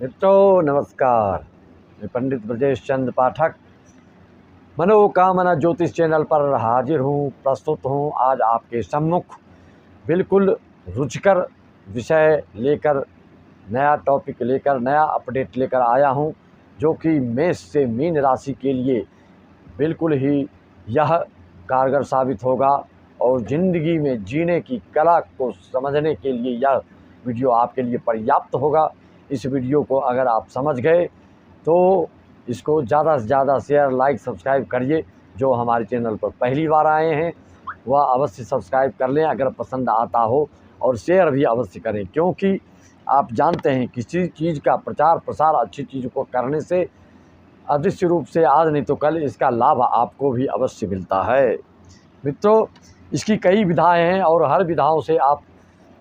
मित्रों नमस्कार। मैं पंडित ब्रजेश चंद्र पाठक मनोकामना ज्योतिष चैनल पर हाजिर हूँ, प्रस्तुत हूँ आज आपके सम्मुख बिल्कुल रुचिकर विषय लेकर, नया टॉपिक लेकर, नया अपडेट लेकर आया हूँ, जो कि मेष से मीन राशि के लिए बिल्कुल ही यह कारगर साबित होगा और ज़िंदगी में जीने की कला को समझने के लिए यह वीडियो आपके लिए पर्याप्त होगा। इस वीडियो को अगर आप समझ गए तो इसको ज़्यादा से ज़्यादा शेयर, लाइक, सब्सक्राइब करिए। जो हमारे चैनल पर पहली बार आए हैं वह अवश्य सब्सक्राइब कर लें अगर पसंद आता हो, और शेयर भी अवश्य करें, क्योंकि आप जानते हैं किसी चीज़ का प्रचार प्रसार अच्छी चीज़ को करने से अदृश्य रूप से आज नहीं तो कल इसका लाभ आपको भी अवश्य मिलता है। मित्रों, इसकी कई विधाएं हैं और हर विधाओं से आप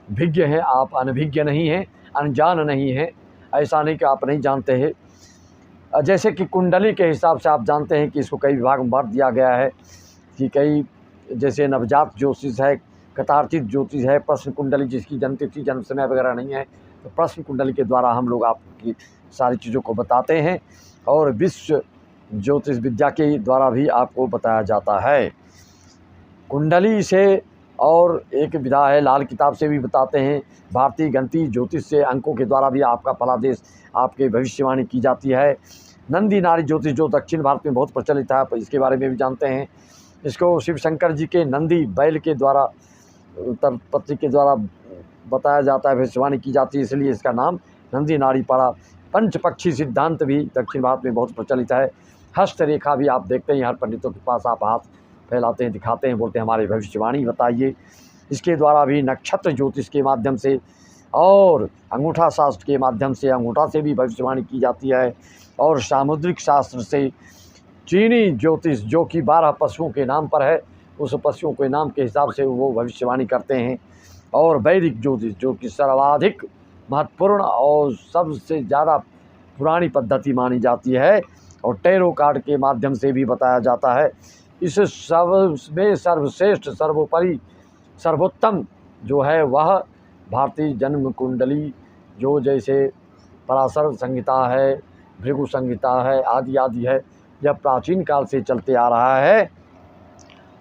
भिज्ञ हैं, आप अनभिज्ञ नहीं हैं, अनजान नहीं हैं। ऐसा नहीं कि आप नहीं जानते हैं। जैसे कि कुंडली के हिसाब से आप जानते हैं कि इसको कई विभाग में बांट दिया गया है कि कई, जैसे नवजात ज्योतिष है, कतार्चित ज्योतिष है, प्रश्न कुंडली जिसकी जन्मतिथि जन्म समय वगैरह नहीं है, तो प्रश्न कुंडली के द्वारा हम लोग आपकी सारी चीज़ों को बताते हैं, और विश्व ज्योतिष विद्या के द्वारा भी आपको बताया जाता है। कुंडली से और एक विधा है लाल किताब से भी बताते हैं। भारतीय गणितीय ज्योतिष से अंकों के द्वारा भी आपका फलादेश, आपके भविष्यवाणी की जाती है। नंदी नारी ज्योतिष जो दक्षिण भारत में बहुत प्रचलित है, इसके बारे में भी जानते हैं। इसको शिव शंकर जी के नंदी बैल के द्वारा, उत्तर पत्री के द्वारा बताया जाता है, भविष्यवाणी की जाती है, इसलिए इसका नाम नंदी नारी पड़ा। पंचपक्षी सिद्धांत भी दक्षिण भारत में बहुत प्रचलित है। हस्तरेखा भी आप देखते हैं, हर पंडितों के पास आप हाथ फैलाते हैं, दिखाते हैं, बोलते हैं हमारी भविष्यवाणी बताइए। इसके द्वारा भी नक्षत्र ज्योतिष के माध्यम से और अंगूठा शास्त्र के माध्यम से, अंगूठा से भी भविष्यवाणी की जाती है। और सामुद्रिक शास्त्र से चीनी ज्योतिष जो कि 12 पशुओं के नाम पर है, उस पशुओं के नाम के हिसाब से वो भविष्यवाणी करते हैं। और वैदिक ज्योतिष जो कि सर्वाधिक महत्वपूर्ण और सबसे ज़्यादा पुरानी पद्धति मानी जाती है, और टैरो कार्ड के माध्यम से भी बताया जाता है। इस सब में सर्वश्रेष्ठ, सर्वोपरि, सर्वोत्तम जो है वह भारतीय जन्म कुंडली, जो जैसे पराशर संहिता है, भृगु संहिता है, आदि आदि है, यह प्राचीन काल से चलते आ रहा है।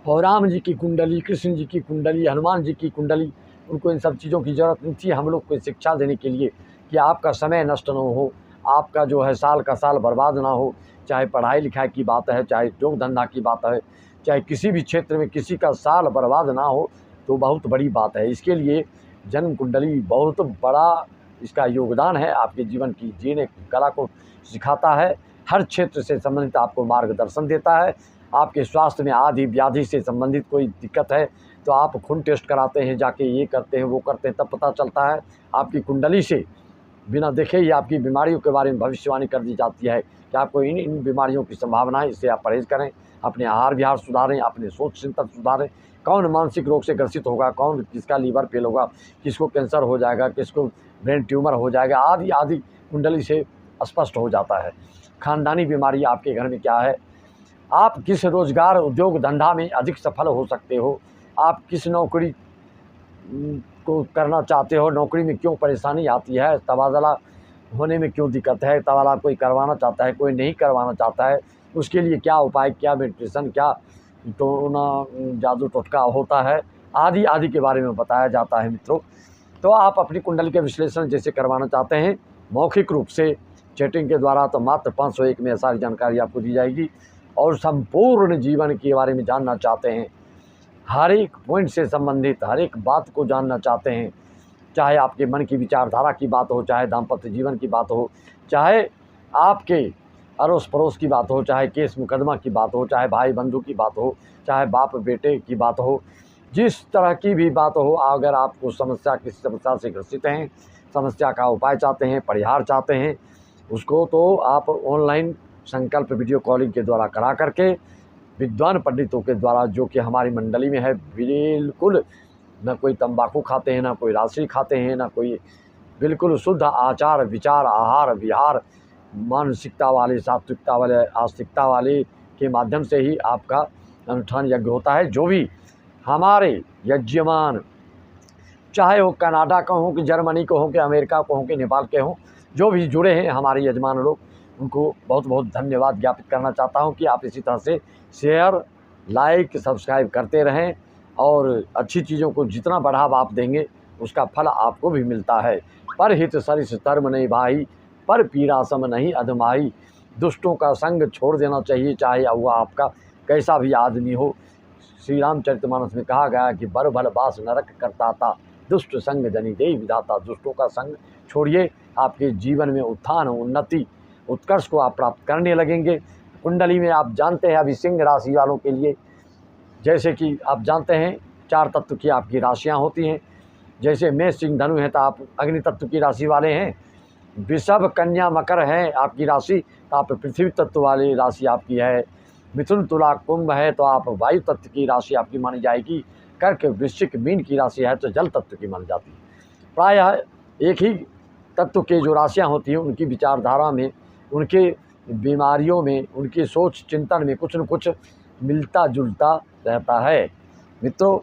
और राम जी की कुंडली, कृष्ण जी की कुंडली, हनुमान जी की कुंडली, उनको इन सब चीज़ों की ज़रूरत नहीं थी हम लोग को शिक्षा देने के लिए कि आपका समय नष्ट न हो, आपका जो है साल का साल बर्बाद ना हो। चाहे पढ़ाई लिखाई की बात है, चाहे उद्योग धंधा की बात है, चाहे किसी भी क्षेत्र में किसी का साल बर्बाद ना हो, तो बहुत बड़ी बात है। इसके लिए जन्म कुंडली बहुत बड़ा इसका योगदान है, आपके जीवन की जीने की कला को सिखाता है, हर क्षेत्र से संबंधित आपको मार्गदर्शन देता है। आपके स्वास्थ्य में आदि व्याधि से संबंधित कोई दिक्कत है तो आप खून टेस्ट कराते हैं, जाके ये करते हैं वो करते हैं, तब पता चलता है आपकी कुंडली से बिना देखे ही आपकी बीमारियों के बारे में भविष्यवाणी कर दी जाती है कि आपको इन बीमारियों की संभावना है, इससे आप परहेज़ करें, अपने आहार विहार सुधारें, अपने सोच चिंतन सुधारें। कौन मानसिक रोग से ग्रसित होगा, कौन किसका लीवर फेल होगा, किसको कैंसर हो जाएगा, किसको ब्रेन ट्यूमर हो जाएगा, आदि आदि कुंडली से स्पष्ट हो जाता है। खानदानी बीमारी आपके घर में क्या है, आप किस रोज़गार, उद्योग धंधा में अधिक सफल हो सकते हो, आप किस नौकरी को करना चाहते हो, नौकरी में क्यों परेशानी आती है, तबादला होने में क्यों दिक्कत है, तबादला कोई करवाना चाहता है, कोई नहीं करवाना चाहता है, उसके लिए क्या उपाय, क्या मेडिटेशन, क्या टोना जादू टोटका होता है, आदि आदि के बारे में बताया जाता है। मित्रों, तो आप अपनी कुंडली के विश्लेषण जैसे करवाना चाहते हैं मौखिक रूप से चैटिंग के द्वारा, तो मात्र 501 में सारी जानकारी आपको दी जाएगी। और संपूर्ण जीवन के बारे में जानना चाहते हैं, हर एक पॉइंट से संबंधित हर एक बात को जानना चाहते हैं, चाहे आपके मन की विचारधारा की बात हो, चाहे दाम्पत्य जीवन की बात हो, चाहे आपके अड़ोस पड़ोस की बात हो, चाहे केस मुकदमा की बात हो, चाहे भाई बंधु की बात हो, चाहे बाप बेटे की बात हो, जिस तरह की भी बात हो, अगर आपको समस्या, किसी समस्या से ग्रसित हैं, समस्या का उपाय चाहते हैं, परिहार चाहते हैं, उसको तो आप ऑनलाइन संकल्प वीडियो कॉलिंग के द्वारा करा करके विद्वान पंडितों के द्वारा, जो कि हमारी मंडली में है, बिल्कुल न कोई तंबाकू खाते हैं, ना कोई राशि खाते हैं, ना कोई, बिल्कुल शुद्ध आचार विचार, आहार विहार, मानसिकता वाले, सात्विकता वाले, आस्तिकता वाले के माध्यम से ही आपका अनुष्ठान यज्ञ होता है। जो भी हमारे यज्ञमान, चाहे वो कनाडा का हो कि जर्मनी को हो कि अमेरिका को हो कि नेपाल के हों, जो भी जुड़े हैं हमारे यजमान लोग, उनको बहुत बहुत धन्यवाद ज्ञापित करना चाहता हूं कि आप इसी तरह से शेयर, लाइक, सब्सक्राइब करते रहें और अच्छी चीज़ों को जितना बढ़ावा आप देंगे उसका फल आपको भी मिलता है। पर हित सरिस धर्म नहीं भाई, पर पीड़ा सम नहीं अधमाई। दुष्टों का संग छोड़ देना चाहिए, चाहे वह आपका कैसा भी आदमी हो। श्री रामचरितमानस में कहा गया कि बर भल बास नरक करता था, दुष्ट संग जनि देहि विधाता। दुष्टों का संग छोड़िए, आपके जीवन में उत्थान, उन्नति, उत्कर्ष को आप प्राप्त करने लगेंगे। कुंडली में आप जानते हैं अभी सिंह राशि वालों के लिए, जैसे कि आप जानते हैं 4 तत्व की आपकी राशियां होती हैं। जैसे मेष सिंह धनु है तो आप अग्नि तत्व की राशि वाले हैं। वृषभ कन्या मकर है आपकी राशि तो आप पृथ्वी तत्व वाली राशि आपकी है। मिथुन तुला कुंभ है तो आप वायु तत्व की राशि आपकी मानी जाएगी। कर्क वृश्चिक मीन की राशि है तो जल तत्व की मानी जाती है। प्रायः एक ही तत्व के जो राशियां होती हैं उनकी विचारधारा में, उनके बीमारियों में, उनकी सोच चिंतन में कुछ न कुछ मिलता जुलता रहता है। मित्रों,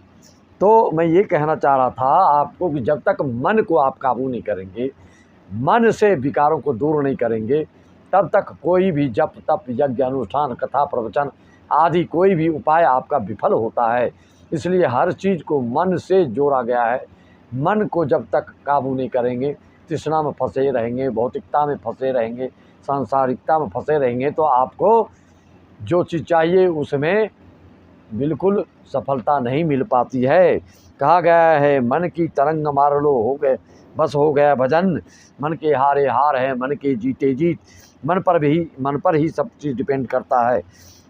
तो मैं ये कहना चाह रहा था आपको कि जब तक मन को आप काबू नहीं करेंगे, मन से विकारों को दूर नहीं करेंगे, तब तक कोई भी जप तप यज्ञ अनुष्ठान कथा प्रवचन आदि कोई भी उपाय आपका विफल होता है। इसलिए हर चीज़ को मन से जोड़ा गया है। मन को जब तक काबू नहीं करेंगे, तृष्णा में फंसे रहेंगे, भौतिकता में फंसे रहेंगे, सांसारिकता में फंसे रहेंगे, तो आपको जो चीज़ चाहिए उसमें बिल्कुल सफलता नहीं मिल पाती है। कहा गया है मन की तरंग मार लो, हो गए बस हो गया भजन। मन के हारे हार है, मन के जीते जीत। मन पर ही सब चीज़ डिपेंड करता है।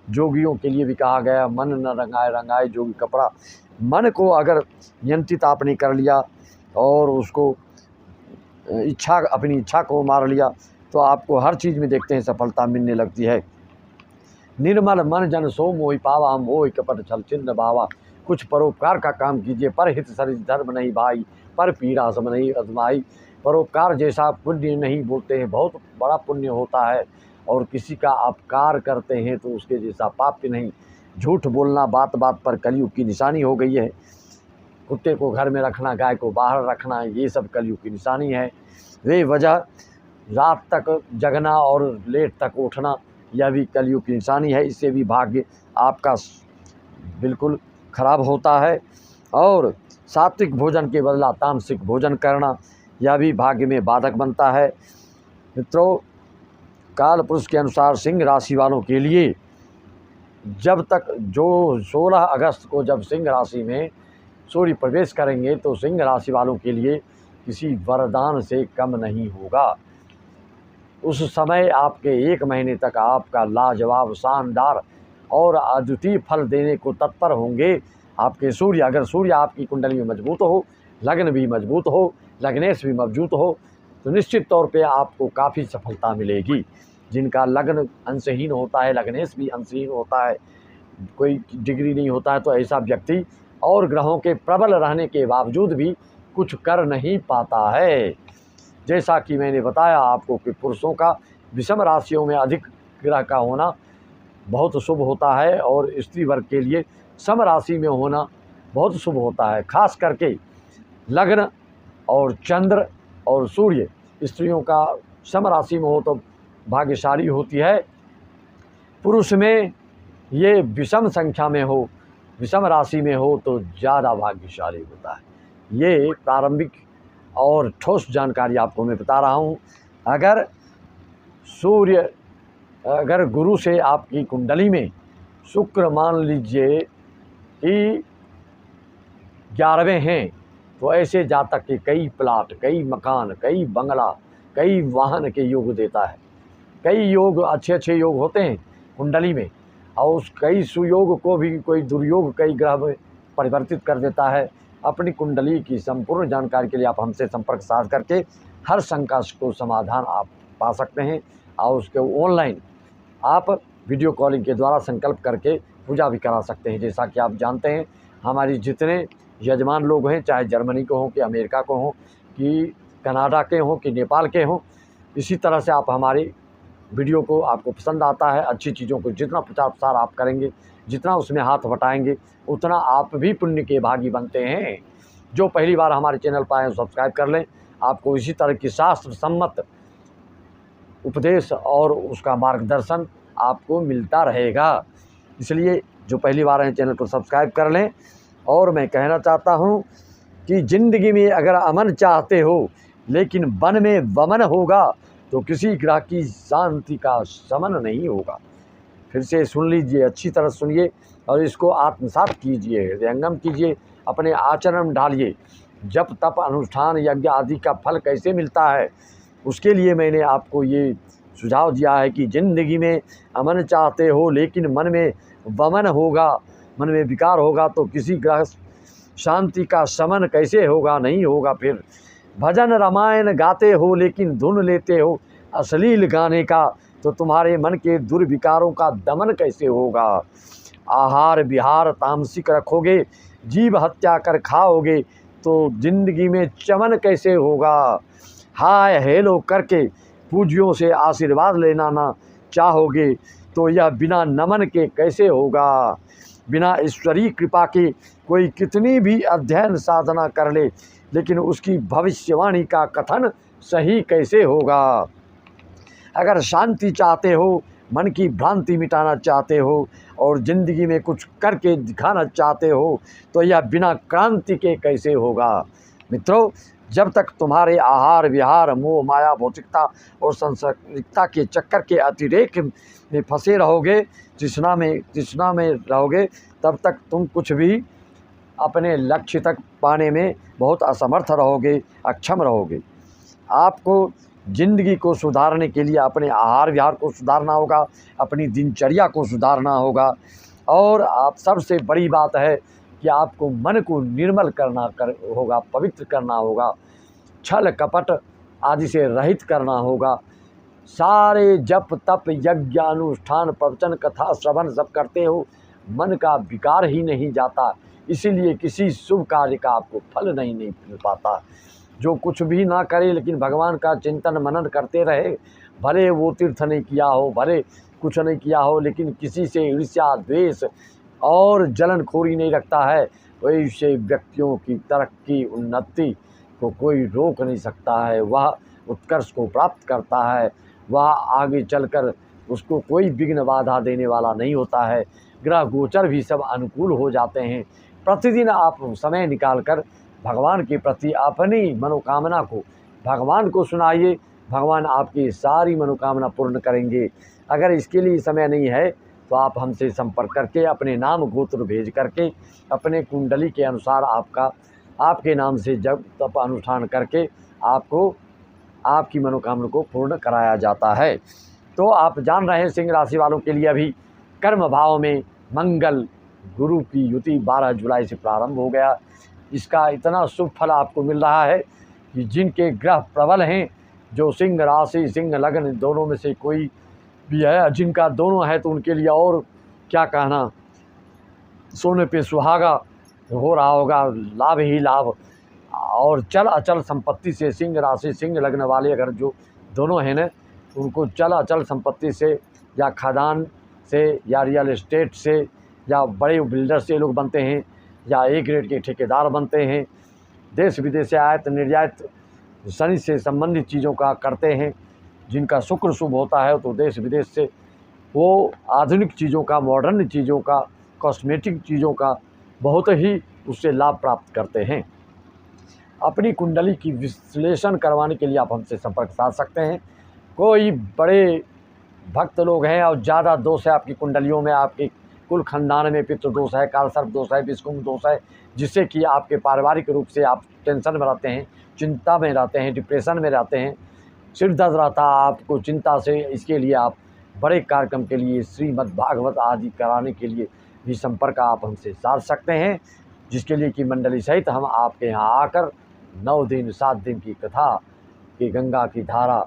जोगियों के लिए भी कहा गया मन न रंगाए रंगाए जोगी कपड़ा। मन को अगर नियंत्रित आपने कर लिया और उसको अपनी इच्छा को मार लिया तो आपको हर चीज़ में देखते हैं सफलता मिलने लगती है। निर्मल मन जन सो मोहि पावा, मोहि कपट छल छिन्न भावा। कुछ परोपकार का काम कीजिए, पर हित सरिस धर्म नहीं भाई, पर पीड़ा सम नहीं अजमाई। परोपकार जैसा पुण्य नहीं बोलते हैं, बहुत बड़ा पुण्य होता है। और किसी का अपकार करते हैं तो उसके जैसा पाप नहीं। झूठ बोलना बात बात पर कलयुग की निशानी हो गई है। कुत्ते को घर में रखना, गाय को बाहर रखना, ये सब कलयुग की निशानी है। वे वजह रात तक जगना और लेट तक उठना, यह भी कलयुग की निशानी है। इससे भी भाग्य आपका बिल्कुल खराब होता है। और सात्विक भोजन के बदला तामसिक भोजन करना, यह भी भाग्य में बाधक बनता है। मित्रों, काल पुरुष के अनुसार सिंह राशि वालों के लिए जब तक जो 16 अगस्त को जब सिंह राशि में सूर्य प्रवेश करेंगे तो सिंह राशि वालों के लिए किसी वरदान से कम नहीं होगा। उस समय आपके 1 महीने तक आपका लाजवाब, शानदार और अद्वितीय फल देने को तत्पर होंगे आपके सूर्य। अगर सूर्य आपकी कुंडली में मजबूत हो, लग्न भी मजबूत हो, लग्नेश भी मजबूत हो, तो निश्चित तौर पे आपको काफ़ी सफलता मिलेगी। जिनका लग्न अंशहीन होता है, लग्नेश भी अंशहीन होता है, कोई डिग्री नहीं होता है, तो ऐसा व्यक्ति और ग्रहों के प्रबल रहने के बावजूद भी कुछ कर नहीं पाता है। जैसा कि मैंने बताया आपको कि पुरुषों का विषम राशियों में अधिक ग्रह का होना बहुत शुभ होता है और स्त्री वर्ग के लिए सम राशि में होना बहुत शुभ होता है। खास करके लग्न और चंद्र और सूर्य स्त्रियों का सम राशि में हो तो भाग्यशाली होती है। पुरुष में ये विषम संख्या में हो, विषम राशि में हो तो ज़्यादा भाग्यशाली होता है। ये प्रारंभिक और ठोस जानकारी आपको मैं बता रहा हूँ। अगर गुरु से आपकी कुंडली में शुक्र मान लीजिए कि 11वें हैं तो ऐसे जातक के कई प्लाट, कई मकान, कई बंगला, कई वाहन के योग देता है। कई योग, अच्छे अच्छे योग होते हैं कुंडली में, और उस कई सुयोग को भी कोई दुर्योग कई ग्रह में परिवर्तित कर देता है। अपनी कुंडली की संपूर्ण जानकारी के लिए आप हमसे संपर्क साध करके हर शंका को समाधान आप पा सकते हैं और उसके ऑनलाइन आप वीडियो कॉलिंग के द्वारा संकल्प करके पूजा भी करा सकते हैं। जैसा कि आप जानते हैं हमारी जितने यजमान लोग हैं, चाहे जर्मनी के हों कि अमेरिका को हों कि कनाडा के हों कि नेपाल के हों, इसी तरह से आप हमारी वीडियो को आपको पसंद आता है, अच्छी चीज़ों को जितना प्रचार प्रसार आप करेंगे, जितना उसमें हाथ बटाएंगे, उतना आप भी पुण्य के भागी बनते हैं। जो पहली बार हमारे चैनल पर आए सब्सक्राइब कर लें। आपको इसी तरह की शास्त्र सम्मत उपदेश और उसका मार्गदर्शन आपको मिलता रहेगा। इसलिए जो पहली बार हैं चैनल को सब्सक्राइब कर लें। और मैं कहना चाहता हूँ कि ज़िंदगी में अगर अमन चाहते हो लेकिन वन में वमन होगा तो किसी ग्रह की शांति का शमन नहीं होगा। फिर से सुन लीजिए, अच्छी तरह सुनिए और इसको आत्मसात कीजिए, हृदयंगम कीजिए, अपने आचरण में डालिए। जप तप अनुष्ठान यज्ञ आदि का फल कैसे मिलता है, उसके लिए मैंने आपको ये सुझाव दिया है कि ज़िंदगी में अमन चाहते हो लेकिन मन में वमन होगा, मन में विकार होगा तो किसी ग्रह शांति का शमन कैसे होगा, नहीं होगा। फिर भजन रामायण गाते हो लेकिन धुन लेते हो अश्लील गाने का तो तुम्हारे मन के दुर्विकारों का दमन कैसे होगा। आहार विहार तामसिक रखोगे, जीव हत्या कर खाओगे तो ज़िंदगी में चमन कैसे होगा। हाय हेलो करके पूज्यों से आशीर्वाद लेना ना चाहोगे तो यह बिना नमन के कैसे होगा। बिना ईश्वरीय कृपा के कोई कितनी भी अध्ययन साधना कर ले लेकिन उसकी भविष्यवाणी का कथन सही कैसे होगा। अगर शांति चाहते हो, मन की भ्रांति मिटाना चाहते हो और ज़िंदगी में कुछ करके दिखाना चाहते हो तो यह बिना क्रांति के कैसे होगा। मित्रों, जब तक तुम्हारे आहार विहार मोह माया भौतिकता और सांसारिकता के चक्कर के अतिरेक में फंसे रहोगे, तृष्णा में रहोगे, तब तक तुम कुछ भी अपने लक्ष्य तक पाने में बहुत असमर्थ रहोगे, अक्षम रहोगे। आपको ज़िंदगी को सुधारने के लिए अपने आहार विहार को सुधारना होगा, अपनी दिनचर्या को सुधारना होगा और आप सबसे बड़ी बात है कि आपको मन को निर्मल होगा, पवित्र करना होगा, छल कपट आदि से रहित करना होगा। सारे जप तप यज्ञ अनुष्ठान प्रवचन कथा श्रवण सब करते हो, मन का विकार ही नहीं जाता, इसीलिए किसी शुभ कार्य का आपको फल नहीं मिल पाता। जो कुछ भी ना करे लेकिन भगवान का चिंतन मनन करते रहे, भले वो तीर्थ नहीं किया हो, भले कुछ नहीं किया हो, लेकिन किसी से ईर्ष्या द्वेष और जलनखोरी नहीं रखता है, वैसे व्यक्तियों की तरक्की उन्नति को कोई रोक नहीं सकता है। वह उत्कर्ष को प्राप्त करता है, वह आगे चलकर उसको कोई विघ्न बाधा देने वाला नहीं होता है। ग्रह गोचर भी सब अनुकूल हो जाते हैं। प्रतिदिन आप समय निकालकर भगवान के प्रति अपनी मनोकामना को भगवान को सुनाइए, भगवान आपकी सारी मनोकामना पूर्ण करेंगे। अगर इसके लिए समय नहीं है तो आप हमसे संपर्क करके अपने नाम गोत्र भेज करके अपने कुंडली के अनुसार आपके नाम से जप तप अनुष्ठान करके आपको आपकी मनोकामना को पूर्ण कराया जाता है। तो आप जान रहे हैं सिंह राशि वालों के लिए अभी कर्म भाव में मंगल गुरु की युति 12 जुलाई से प्रारंभ हो गया। इसका इतना शुभ फल आपको मिल रहा है कि जिनके ग्रह प्रबल हैं, जो सिंह राशि सिंह लग्न दोनों में से कोई भी है, जिनका दोनों है तो उनके लिए और क्या कहना, सोने पे सुहागा हो रहा होगा, लाभ ही लाभ। और चल अचल संपत्ति से सिंह राशि सिंह लग्न वाले अगर जो दोनों हैं न, उनको चल अचल संपत्ति से या खदान से या रियल एस्टेट से या बड़े बिल्डर से लोग बनते हैं या एक ग्रेड के ठेकेदार बनते हैं। देश विदेश से आयात निर्यात शनि से संबंधित चीज़ों का करते हैं। जिनका शुक्र शुभ होता है तो देश विदेश से वो आधुनिक चीज़ों का, मॉडर्न चीज़ों का, कॉस्मेटिक चीज़ों का बहुत ही उससे लाभ प्राप्त करते हैं। अपनी कुंडली की विश्लेषण करवाने के लिए आप हमसे संपर्क साध सकते हैं। कोई बड़े भक्त लोग हैं और ज़्यादा दोष है आपकी कुंडलियों में, आपके कुल खानदान में पितृ दोष है, काल सर्प दोष है, विषकुंभ दोष है, जिससे कि आपके पारिवारिक रूप से आप टेंशन में रहते हैं, चिंता में रहते हैं, डिप्रेशन में रहते हैं, सिर दर्द रहता है आपको चिंता से। इसके लिए आप बड़े कार्यक्रम के लिए श्रीमद् भागवत आदि कराने के लिए भी संपर्क आप हमसे साध सकते हैं, जिसके लिए कि मंडली सहित हम आपके यहाँ आकर 9 दिन 7 दिन की कथा कि गंगा की धारा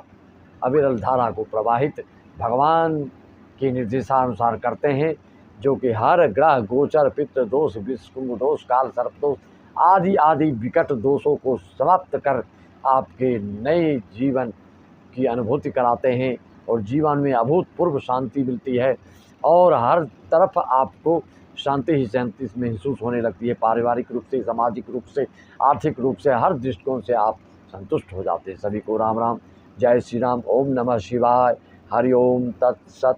अविरल धारा को प्रवाहित भगवान के निर्देशानुसार करते हैं, जो कि हर ग्रह गोचर पितृ दोष विषकुंभ दोष काल सर्प दोष आदि आदि विकट दोषों को समाप्त कर आपके नए जीवन की अनुभूति कराते हैं और जीवन में अभूतपूर्व शांति मिलती है और हर तरफ आपको शांति ही शांति महसूस होने लगती है। पारिवारिक रूप से, सामाजिक रूप से, आर्थिक रूप से, हर दृष्टिकोण से आप संतुष्ट हो जाते हैं। सभी को राम राम। जय श्री राम। ओम नमः शिवाय। हरि ओम तत्सत।